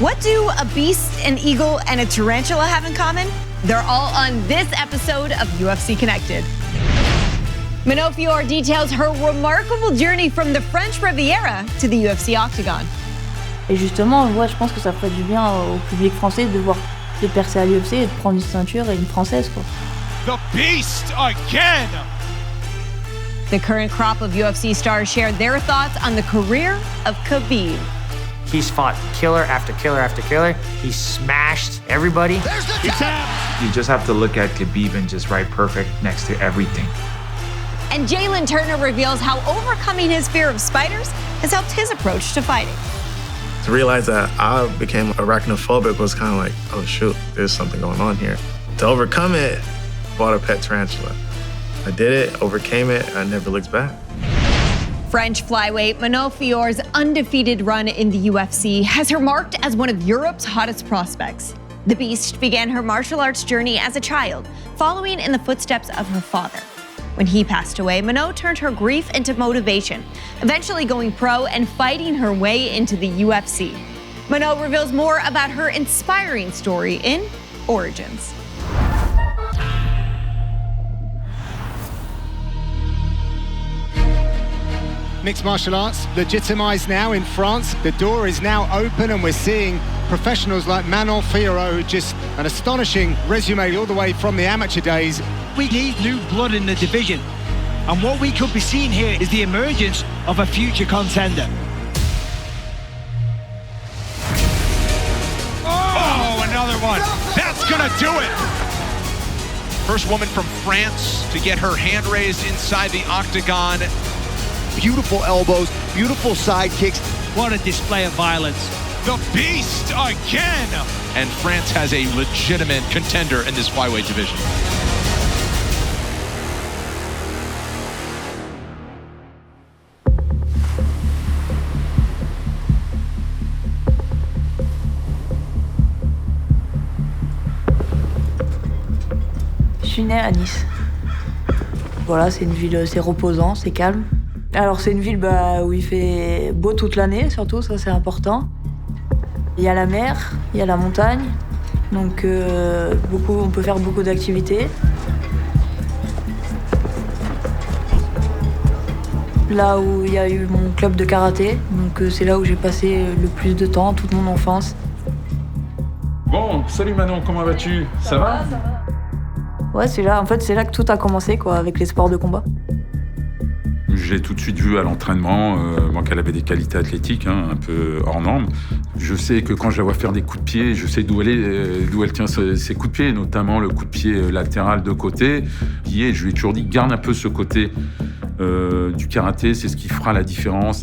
What do a beast, an eagle, and a tarantula have in common? They're all on this episode of UFC Connected. Manon Fiorot details her remarkable journey from the French Riviera to the UFC Octagon. Et justement, ouais, je pense que ça ferait du bien au public français de voir de percer à l'UFC et de prendre une ceinture et une française, quoi. The beast again! The current crop of UFC stars shared their thoughts on the career of Khabib. He's fought killer after killer after killer. He smashed everybody. There's the tap! You just have to look at Khabib and just write perfect next to everything. And Jalin Turner reveals how overcoming his fear of spiders has helped his approach to fighting. To realize that I became arachnophobic was kind of like, oh shoot, there's something going on here. To overcome it, bought a pet tarantula. I did it, overcame it, I never looked back. French flyweight Manon Fiorot's undefeated run in the UFC has her marked as one of Europe's hottest prospects. The Beast began her martial arts journey as a child, following in the footsteps of her father. When he passed away, Manon turned her grief into motivation, eventually going pro and fighting her way into the UFC. Manon reveals more about her inspiring story in Origins. Mixed martial arts legitimized now in France. The door is now open and we're seeing professionals like Manon Fiorot, who just an astonishing resume all the way from the amateur days. We need new blood in the division. And what we could be seeing here is the emergence of a future contender. Oh, another one. That's gonna do it. First woman from France to get her hand raised inside the octagon. Beautiful elbows, beautiful side kicks. What a display of violence. The beast again! And France has a legitimate contender in this flyweight division. Je suis née à Nice. Voilà, c'est une ville, c'est reposant, c'est calme. Alors c'est une ville où il fait beau toute l'année, surtout, ça c'est important. Il y a la mer, il y a la montagne, donc on peut faire beaucoup d'activités. Là où il y a eu mon club de karaté, donc c'est là où j'ai passé le plus de temps, toute mon enfance. Bon, salut Manon, comment vas-tu? Ça va? Ouais, c'est là que tout a commencé, quoi, avec les sports de combat. J'ai tout de suite vu à l'entraînement qu'elle avait des qualités athlétiques un peu hors normes. Je sais que quand je la vois faire des coups de pied, je sais d'où elle tient ses coups de pied, notamment le coup de pied latéral de côté. Et je lui ai toujours dit, garde un peu ce côté du karaté, c'est ce qui fera la différence.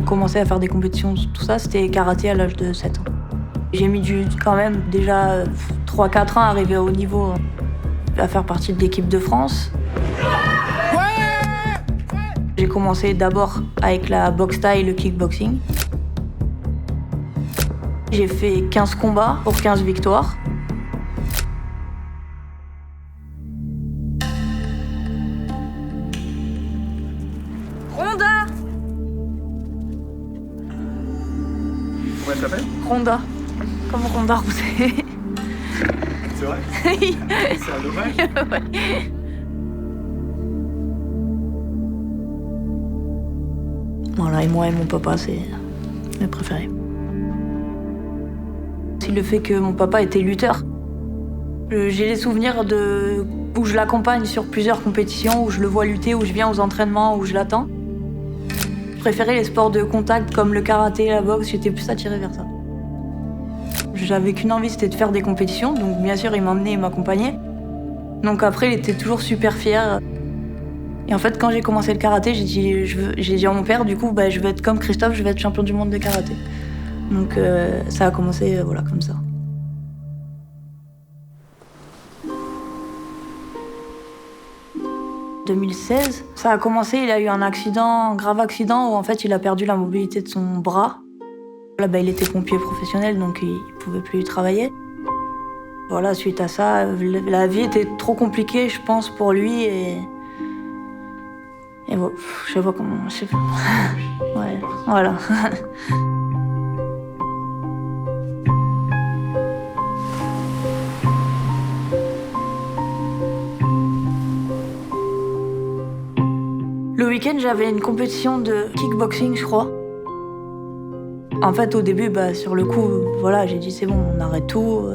Commencer à faire des compétitions, tout ça, c'était karaté à l'âge de 7 ans. J'ai mis quand même déjà 3-4 ans à arriver au haut niveau, à faire partie de l'équipe de France. J'ai commencé d'abord avec la boxe thaï et le kickboxing. J'ai fait 15 combats pour 15 victoires. Ronda! Comment elle s'appelle? Ronda. Comme Ronda Rousset. C'est vrai? C'est un hommage? Ouais. Voilà, et moi et mon papa, c'est mes préférés. C'est le fait que mon papa était lutteur. J'ai les souvenirs où je l'accompagne sur plusieurs compétitions, où je le vois lutter, où je viens aux entraînements, où je l'attends. Je préférais les sports de contact comme le karaté, la boxe, j'étais plus attirée vers ça. J'avais qu'une envie, c'était de faire des compétitions, donc bien sûr, il m'emmenait et m'accompagnait. Donc après, il était toujours super fier. Et en fait, quand j'ai commencé le karaté, j'ai dit à mon père, du coup, je vais être comme Christophe, je vais être champion du monde de karaté. Donc ça a commencé comme ça. En 2016, ça a commencé, il a eu un grave accident où en fait il a perdu la mobilité de son bras. Là, il était pompier professionnel, donc il pouvait plus travailler. Voilà, suite à ça, la vie était trop compliquée, je pense, pour lui et bon, je sais pas comment. Ouais, voilà. j'avais une compétition de kickboxing, je crois. En fait, au début, sur le coup, voilà, j'ai dit c'est bon, on arrête tout.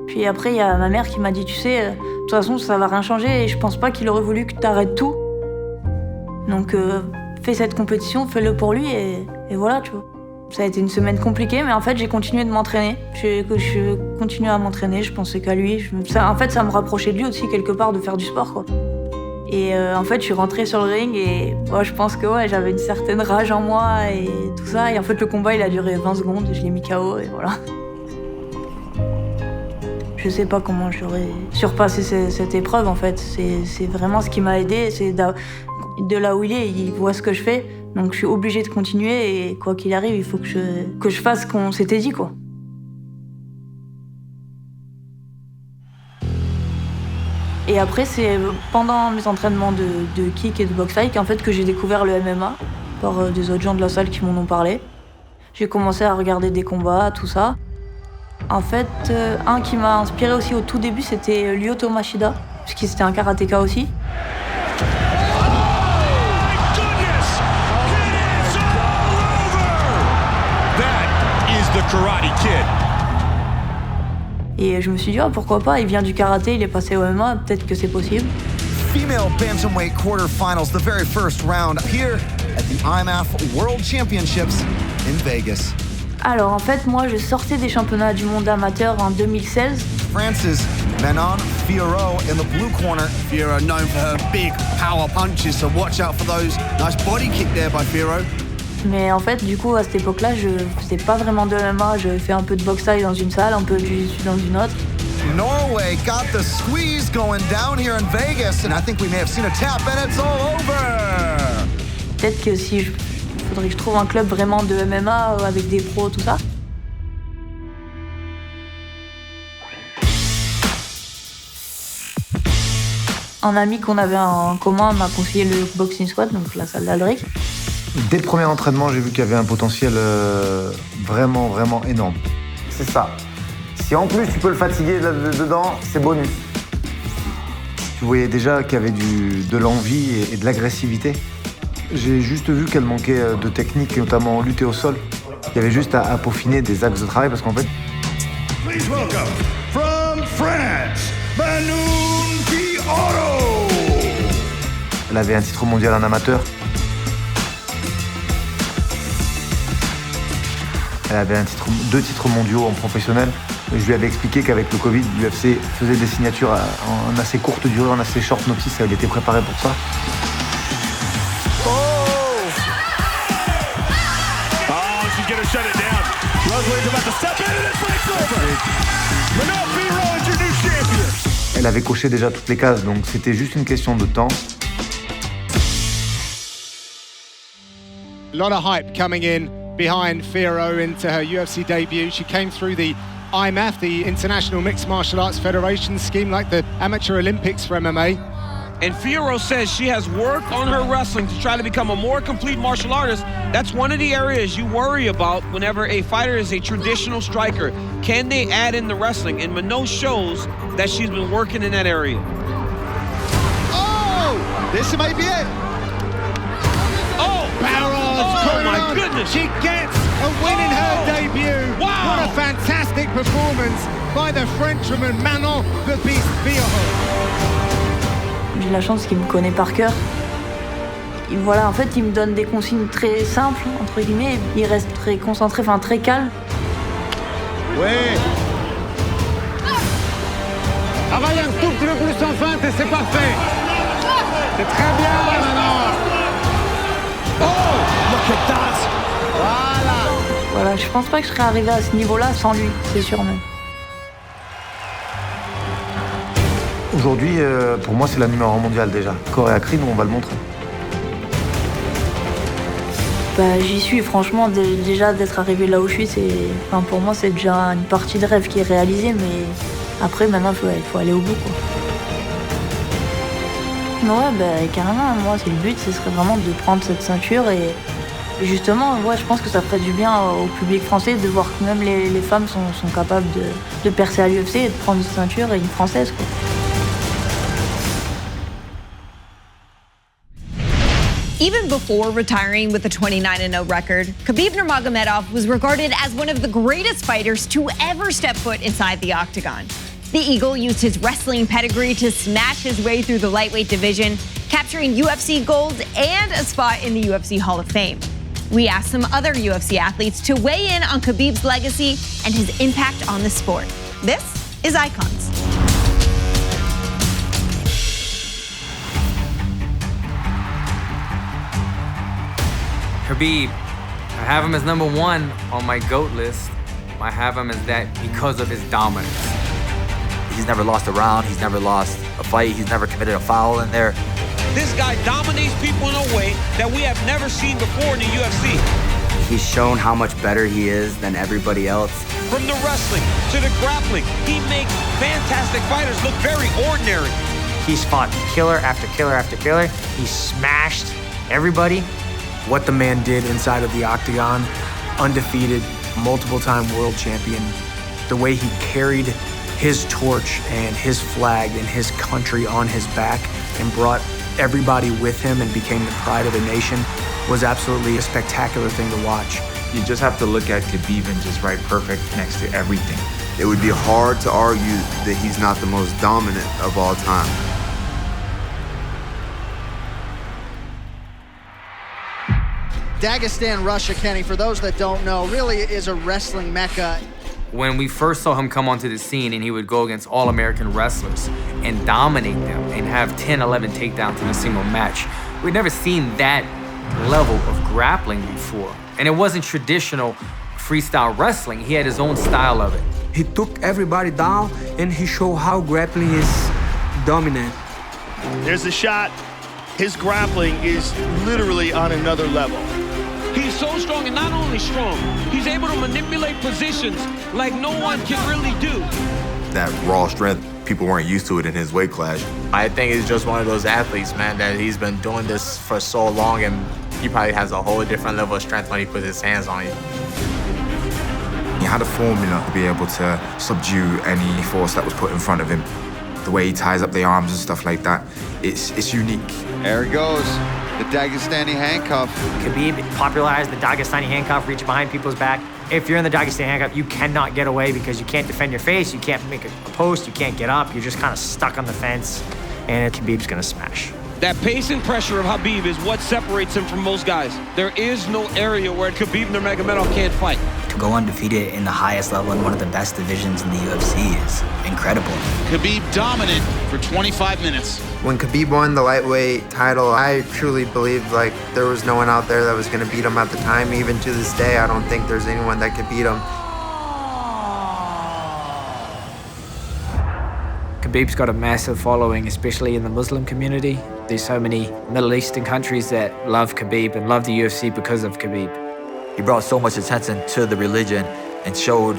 Puis après, il y a ma mère qui m'a dit, tu sais, de toute façon, ça va rien changer et je pense pas qu'il aurait voulu que tu arrêtes tout. Donc, fais cette compétition, fais-le pour lui et voilà, tu vois. Ça a été une semaine compliquée, mais en fait, j'ai continué de m'entraîner. Je continuais à m'entraîner, je pensais qu'à lui. En fait, ça me rapprochait de lui aussi, quelque part, de faire du sport, quoi. Et en fait, je suis rentrée sur le ring et je pense que j'avais une certaine rage en moi et tout ça. Et en fait, le combat, il a duré 20 secondes, je l'ai mis KO et voilà. Je sais pas comment j'aurais surpassé cette épreuve, en fait. C'est vraiment ce qui m'a aidée. C'est de là où il voit ce que je fais. Donc je suis obligée de continuer et quoi qu'il arrive, il faut que je fasse ce qu'on s'était dit, quoi. Et après, c'est pendant mes entraînements de kick et de boxe thaï en fait, que j'ai découvert le MMA par des autres gens de la salle qui m'en ont parlé. J'ai commencé à regarder des combats, tout ça. En fait, un qui m'a inspiré aussi au tout début, c'était Lyoto Machida, puisqu'il c'était un karatéka aussi. Et je me suis dit, pourquoi pas, il vient du karaté, il est passé au MMA, peut-être que c'est possible. Female bantamweight quarterfinals, the very first round here at the IMAF World Championships in Vegas. Alors en fait, moi je sortais des championnats du monde amateur en 2016. France's Manon Fiorot in the blue corner. Fiorot known for her big power punches, so watch out for those. Nice body kick there by Fiorot. Mais en fait, du coup, à cette époque-là, je faisais pas vraiment de MMA. Je fais un peu de boxe thaï dans une salle, un peu de jiu-jitsu dans une autre. Norway got the squeeze going down here in Vegas, and I think we may have seen a tap, and it's all over. Peut-être que il faudrait que je trouve un club vraiment de MMA avec des pros, tout ça. Un ami qu'on avait en commun m'a conseillé le boxing squad, donc la salle d'Aldric. Dès le premier entraînement, j'ai vu qu'il y avait un potentiel vraiment, vraiment énorme. C'est ça. Si en plus tu peux le fatiguer dedans, c'est bonus. Tu voyais déjà qu'il y avait de l'envie et de l'agressivité. J'ai juste vu qu'elle manquait de technique, notamment en lutte et au sol. Il y avait juste à peaufiner des axes de travail parce qu'en fait... Please welcome from France, Manon Fiorot. Elle avait un titre mondial en amateur. Elle avait deux titres mondiaux en professionnel. Et je lui avais expliqué qu'avec le Covid, l'UFC faisait des signatures en assez courte durée, en assez short notice. Elle était préparée pour ça. She's gonna shut it down. Rosalie's about to step in and it's over. Manon Fiorot is your new champion. Elle avait coché déjà toutes les cases, donc c'était juste une question de temps. A lot of hype coming in behind Fiorot into her UFC debut. She came through the IMAF, the International Mixed Martial Arts Federation scheme, like the Amateur Olympics for MMA. And Fiorot says she has worked on her wrestling to try to become a more complete martial artist. That's one of the areas you worry about whenever a fighter is a traditional striker. Can they add in the wrestling? And Manon shows that she's been working in that area. Oh! This may be it. Oh! Oh my goodness! She gets a win in her debut. Wow! What a fantastic performance by the Frenchwoman Manon the Beast Fiorot. J'ai la chance qu'il me connaît par cœur. Et voilà, en fait, il me donne des consignes très simples, entre guillemets. Il reste très concentré, enfin très calme. Oui. Travaille un tout petit peu plus en feinte et c'est parfait. C'est très bien maintenant. Oh, look at that. Voilà, je pense pas que je serais arrivé à ce niveau-là sans lui, c'est sûr même. Aujourd'hui, pour moi, c'est la numéro 1 mondiale déjà. Corps et à crime, on va le montrer. J'y suis, franchement, déjà d'être arrivé là où je suis, pour moi, c'est déjà une partie de rêve qui est réalisée, mais après, maintenant, il faut aller au bout, quoi. Ouais, carrément, moi, c'est le but, ce serait vraiment de prendre cette ceinture et justement, je pense que ça ferait du bien au public français de voir que même les femmes sont capables de percer à l'UFC et de prendre une ceinture et une française, quoi. Even before retiring with a 29-0 record, Khabib Nurmagomedov was regarded as one of the greatest fighters to ever step foot inside the octagon. The Eagle used his wrestling pedigree to smash his way through the lightweight division, capturing UFC gold and a spot in the UFC Hall of Fame. We asked some other UFC athletes to weigh in on Khabib's legacy and his impact on the sport. This is Icons. Khabib, I have him as #1 on my GOAT list. I have him as that because of his dominance. He's never lost a round, he's never lost a fight, he's never committed a foul in there. This guy dominates people in a way that we have never seen before in the UFC. He's shown how much better he is than everybody else. From the wrestling to the grappling, he makes fantastic fighters look very ordinary. He's fought killer after killer after killer. He smashed everybody. What the man did inside of the octagon, undefeated, multiple-time world champion, the way he carried his torch and his flag and his country on his back and brought everybody with him and became the pride of the nation was absolutely a spectacular thing to watch. You just have to look at Khabib and just write perfect next to everything. It would be hard to argue that he's not the most dominant of all time. Dagestan, Russia, Kenny, for those that don't know, really is a wrestling mecca. When we first saw him come onto the scene and he would go against all-American wrestlers and dominate them and have 10, 11 takedowns in a single match, we'd never seen that level of grappling before. And it wasn't traditional freestyle wrestling. He had his own style of it. He took everybody down and he showed how grappling is dominant. There's the shot. His grappling is literally on another level. He's so strong, and not only strong, he's able to manipulate positions like no one can really do. That raw strength, people weren't used to it in his weight class. I think he's just one of those athletes, man, that he's been doing this for so long and he probably has a whole different level of strength when he puts his hands on you. He had a formula to be able to subdue any force that was put in front of him. The way he ties up the arms and stuff like that, it's unique. There it goes, the Dagestani handcuff. Khabib popularized the Dagestani handcuff, reach behind people's back. If you're in the Dagestani handcuff, you cannot get away because you can't defend your face, you can't make a post, you can't get up, you're just kind of stuck on the fence, and Khabib's gonna smash. That pace and pressure of Khabib is what separates him from most guys. There is no area where Khabib Nurmagomedov can't fight. To go undefeated in the highest level in one of the best divisions in the UFC is incredible. Khabib dominant for 25 minutes. When Khabib won the lightweight title, I truly believed like there was no one out there that was going to beat him at the time. Even to this day, I don't think there's anyone that could beat him. Khabib's got a massive following, especially in the Muslim community. There's so many Middle Eastern countries that love Khabib and love the UFC because of Khabib. He brought so much attention to the religion and showed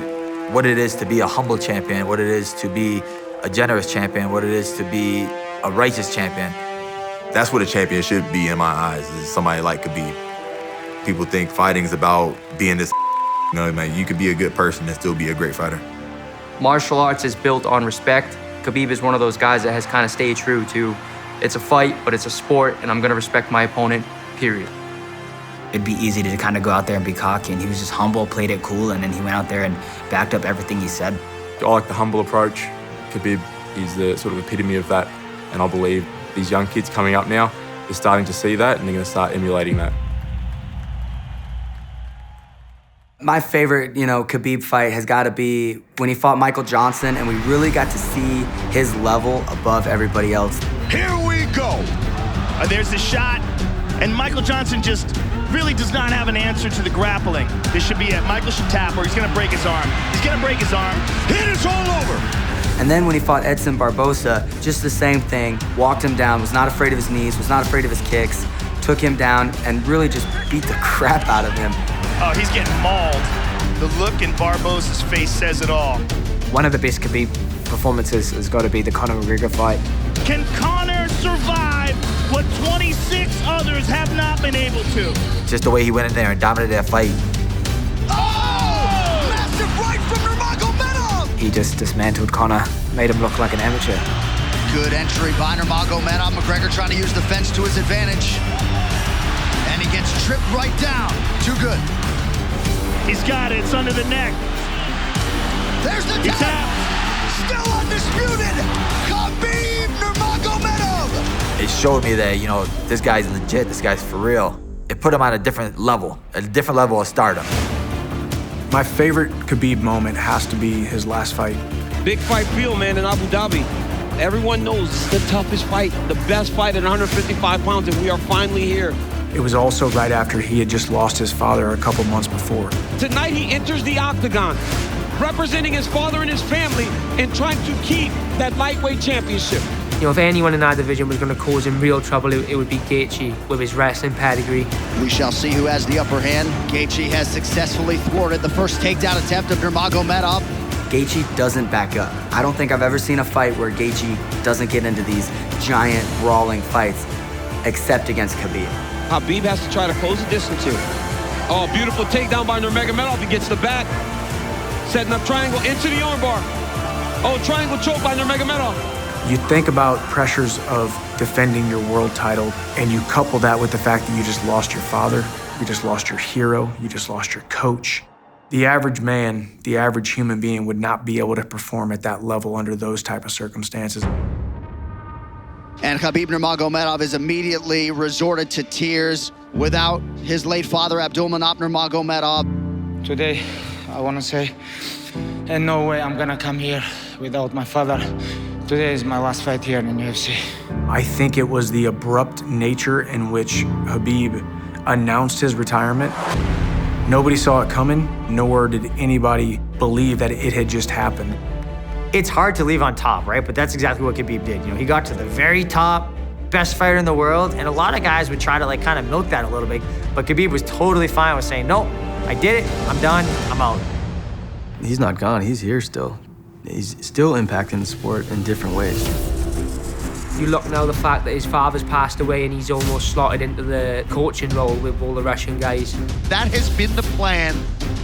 what it is to be a humble champion, what it is to be a generous champion, what it is to be a righteous champion. That's what a champion should be in my eyes, is somebody like Khabib. People think fighting's about being this, you know, man, you could be a good person and still be a great fighter. Martial arts is built on respect. Khabib is one of those guys that has kind of stayed true to, it's a fight, but it's a sport, and I'm gonna respect my opponent, period. It'd be easy to kind of go out there and be cocky, and he was just humble, played it cool, and then he went out there and backed up everything he said. I like the humble approach. Khabib is the sort of epitome of that, and I believe these young kids coming up now, they're starting to see that, and they're gonna start emulating that. My favorite, Khabib fight has got to be when he fought Michael Johnson, and we really got to see his level above everybody else. Here we go. There's the shot, and Michael Johnson just really does not have an answer to the grappling. This should be it. Michael should tap, or he's going to break his arm. He's going to break his arm. Hit is all over. And then when he fought Edson Barbosa, just the same thing. Walked him down, was not afraid of his knees, was not afraid of his kicks, took him down, and really just beat the crap out of him. Oh, he's getting mauled. The look in Barbosa's face says it all. One of the best Khabib performances has got to be the Conor McGregor fight. Can Conor survive what 26 others have not been able to? Just the way he went in there and dominated that fight. Oh! Massive right from Nurmagomedov! He just dismantled Conor, made him look like an amateur. Good entry by Nurmagomedov. McGregor trying to use the fence to his advantage. gets tripped right down. Too good. He's got it. It's under the neck. There's the tap. Still undisputed. Khabib Nurmagomedov. It showed me that, you know, this guy's legit, this guy's for real. It put him on a different level of stardom. My favorite Khabib moment has to be his last fight. Big fight feel, man, in Abu Dhabi. Everyone knows it's the toughest fight, the best fight at 155 pounds, and we are finally here. It was also right after he had just lost his father a couple months before. Tonight he enters the Octagon, representing his father and his family and trying to keep that lightweight championship. You know, if anyone in that division was going to cause him real trouble, it would be Gaethje with his wrestling pedigree. We shall see who has the upper hand. Gaethje has successfully thwarted the first takedown attempt of Nurmagomedov. Gaethje doesn't back up. I don't think I've ever seen a fight where Gaethje doesn't get into these giant, brawling fights, except against Khabib. Khabib has to try to close the distance here. Oh, beautiful takedown by Nurmagomedov. He gets the back. Setting up triangle into the armbar. Oh, triangle choke by Nurmagomedov. You think about pressures of defending your world title, and you couple that with the fact that you just lost your father, you just lost your hero, you just lost your coach. The average man, the average human being would not be able to perform at that level under those type of circumstances. And Khabib Nurmagomedov is immediately resorted to tears without his late father, Abdulmanap Nurmagomedov. Today, I want to say, in no way I'm gonna come here without my father. Today is my last fight here in UFC. I think it was the abrupt nature in which Khabib announced his retirement. Nobody saw it coming, nor did anybody believe that it had just happened. It's hard to leave on top, right? But that's exactly what Khabib did. You know, he got to the very top, best fighter in the world, and a lot of guys would try to like kind of milk that a little bit, but Khabib was totally fine with saying, nope, I did it, I'm done, I'm out. He's not gone, he's here still. He's still impacting the sport in different ways. You look now the fact that his father's passed away and he's almost slotted into the coaching role with all the Russian guys. That has been the plan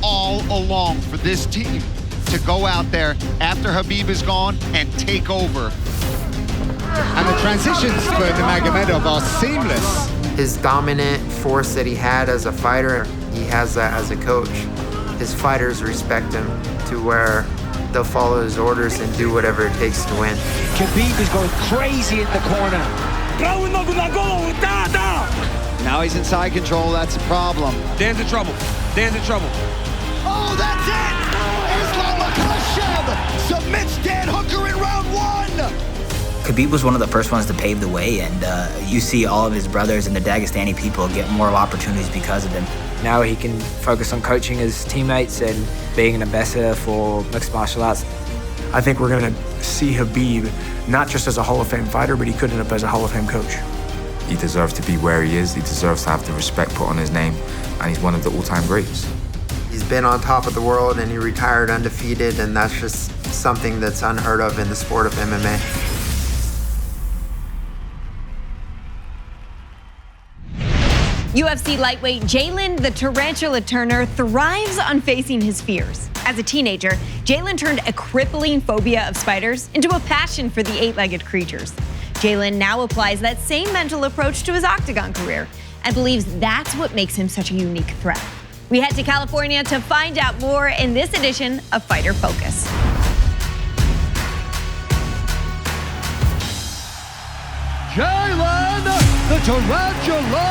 all along for this team, to go out there after Khabib is gone and take over. And the transitions for Nurmagomedov are seamless. His dominant force that he had as a fighter, he has that as a coach. His fighters respect him to where they'll follow his orders and do whatever it takes to win. Khabib is going crazy in the corner. Now he's inside control, that's a problem. Dan's in trouble. Dan's in trouble. Oh, that's it! Islam Makhachev submits Dan Hooker in round one! Khabib was one of the first ones to pave the way, and you see all of his brothers and the Dagestani people get more opportunities because of him. Now he can focus on coaching his teammates and being an ambassador for mixed martial arts. I think we're gonna see Khabib not just as a Hall of Fame fighter, but he could end up as a Hall of Fame coach. He deserves to be where he is. He deserves to have the respect put on his name, and he's one of the all-time greats. He's been on top of the world and he retired undefeated, and that's just something that's unheard of in the sport of MMA. UFC lightweight Jalin the Tarantula Turner thrives on facing his fears. As a teenager, Jalin turned a crippling phobia of spiders into a passion for the eight-legged creatures. Jalin now applies that same mental approach to his Octagon career and believes that's what makes him such a unique threat. We head to California to find out more in this edition of Fighter Focus. Jalin the Tarantula Turner!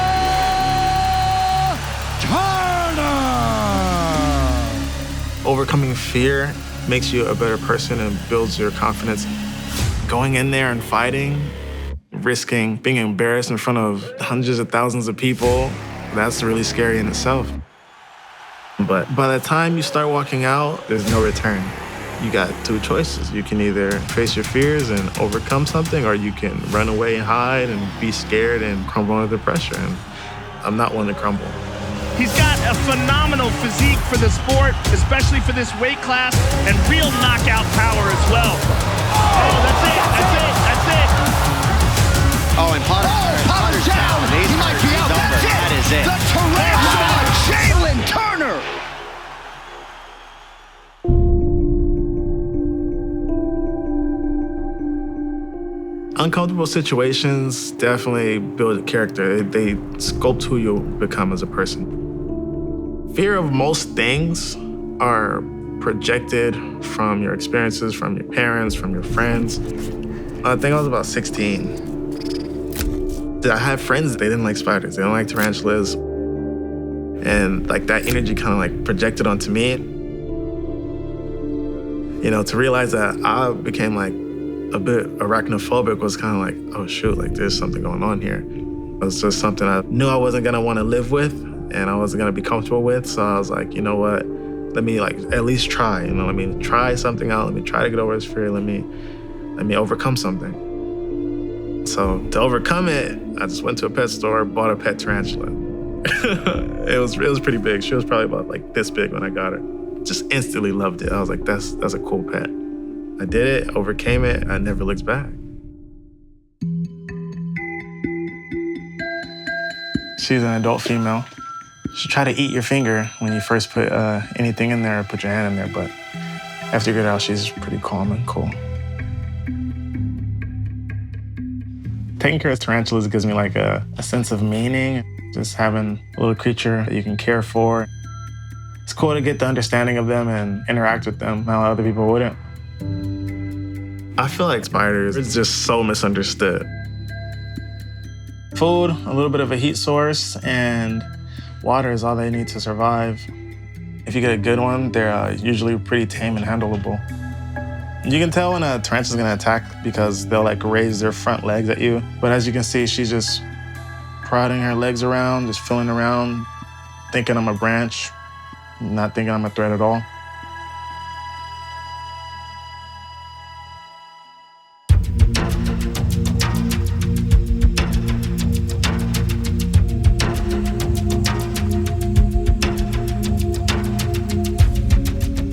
Overcoming fear makes you a better person and builds your confidence. Going in there and fighting, risking being embarrassed in front of hundreds of thousands of people, that's really scary in itself. But by the time you start walking out, there's no return. You got two choices. You can either face your fears and overcome something, or you can run away and hide and be scared and crumble under the pressure. And I'm not one to crumble. He's got a phenomenal physique for the sport, especially for this weight class, and real knockout power as well. Oh, that's it, that's it, that's it. Oh, and Potter down. He might be out. That's it. That is it. The Tarantula, Jalin Turner. Uncomfortable situations definitely build character. They sculpt who you become as a person. Fear of most things are projected from your experiences, from your parents, from your friends. I think I was about 16. I had friends, they didn't like spiders, they didn't like tarantulas. And like that energy kind of like projected onto me. You know, to realize that I became like a bit arachnophobic was kind of like, oh shoot, like there's something going on here. It was just something I knew I wasn't gonna want to live with and I wasn't gonna be comfortable with. So I was like, you know what? Let me like at least try, you know, let me try something out. Let me try to get over this fear. Let me overcome something. So to overcome it, I just went to a pet store, bought a pet tarantula. It was pretty big. She was probably about like this big when I got her. Just instantly loved it. I was like, that's a cool pet. I did it, overcame it, I never looked back. She's an adult female. She'll try to eat your finger when you first put anything in there or put your hand in there, but after you get out, she's pretty calm and cool. Taking care of tarantulas gives me like a sense of meaning, just having a little creature that you can care for. It's cool to get the understanding of them and interact with them how other people wouldn't. I feel like spiders are just so misunderstood. Food, a little bit of a heat source, and water is all they need to survive. If you get a good one, they're usually pretty tame and handleable. You can tell when a tarantula's gonna attack because they'll like raise their front legs at you. But as you can see, she's just prodding her legs around, just feeling around, thinking I'm a branch, not thinking I'm a threat at all.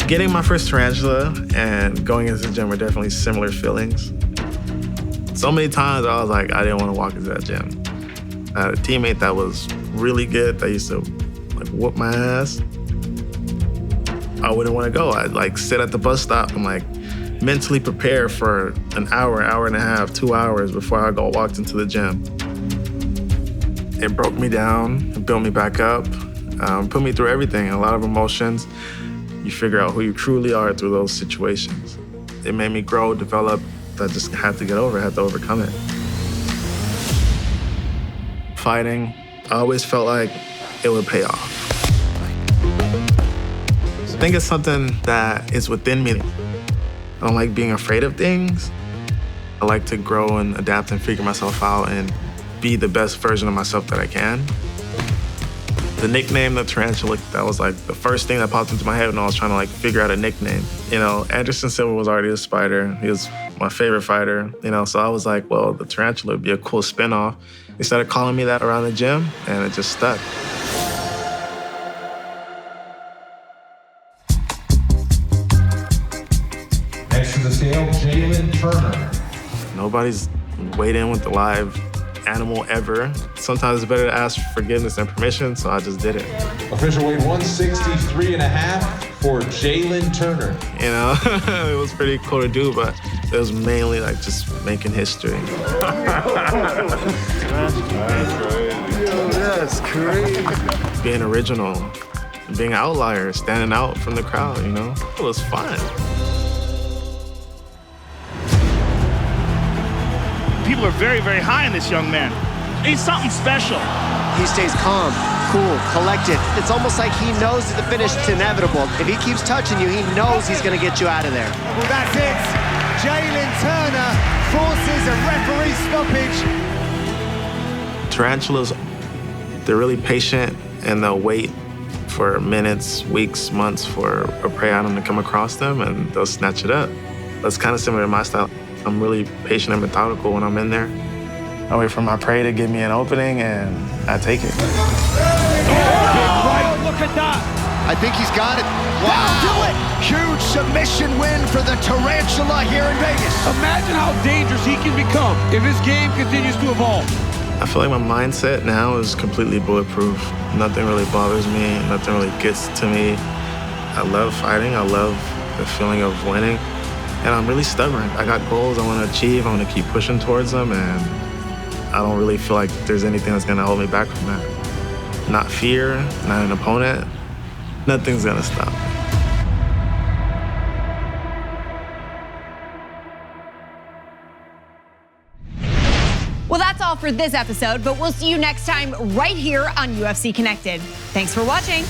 Getting my first tarantula and going into the gym were definitely similar feelings. So many times I was like, I didn't want to walk into that gym. I had a teammate that was really good that used to like whoop my ass. I wouldn't want to go. I'd like sit at the bus stop and like mentally prepare for an hour, hour and a half, 2 hours before I walked into the gym. It broke me down, it built me back up, put me through everything, a lot of emotions. You figure out who you truly are through those situations. It made me grow, develop. I just had to get over it, had to overcome it. Fighting, I always felt like it would pay off. I think it's something that is within me. I don't like being afraid of things. I like to grow and adapt and figure myself out and be the best version of myself that I can. The nickname, the tarantula, that was like the first thing that popped into my head when I was trying to like figure out a nickname. You know, Anderson Silva was already a spider. He was my favorite fighter, you know, so I was like, well, the tarantula would be a cool spinoff. They started calling me that around the gym, and it just stuck. Next to the scale, Jalin Turner. Nobody's weighed in with the live animal ever. Sometimes it's better to ask for forgiveness and permission, so I just did it. Official weight 163.5 for Jalin Turner. You know, it was pretty cool to do, but it was mainly like just making history. That's crazy. Being original, being an outlier, standing out from the crowd, you know? It was fun. People are very, very high on this young man. He's something special. He stays calm, cool, collected. It's almost like he knows that the finish is inevitable. If he keeps touching you, he knows he's going to get you out of there. Well, that's it. Jalin Turner forces a referee stoppage. Tarantulas, they're really patient and they'll wait for minutes, weeks, months for a prey item to come across them and they'll snatch it up. That's kind of similar to my style. I'm really patient and methodical when I'm in there. I wait for my prey to give me an opening and I take it. Right, look at that. I think he's got it. Wow, do it! Huge submission win for the tarantula here in Vegas. Imagine how dangerous he can become if his game continues to evolve. I feel like my mindset now is completely bulletproof. Nothing really bothers me. Nothing really gets to me. I love fighting. I love the feeling of winning. And I'm really stubborn. I got goals I want to achieve. I want to keep pushing towards them, and I don't really feel like there's anything that's going to hold me back from that. Not fear, not an opponent. Nothing's going to stop me. Well, that's all for this episode, but we'll see you next time right here on UFC Connected. Thanks for watching.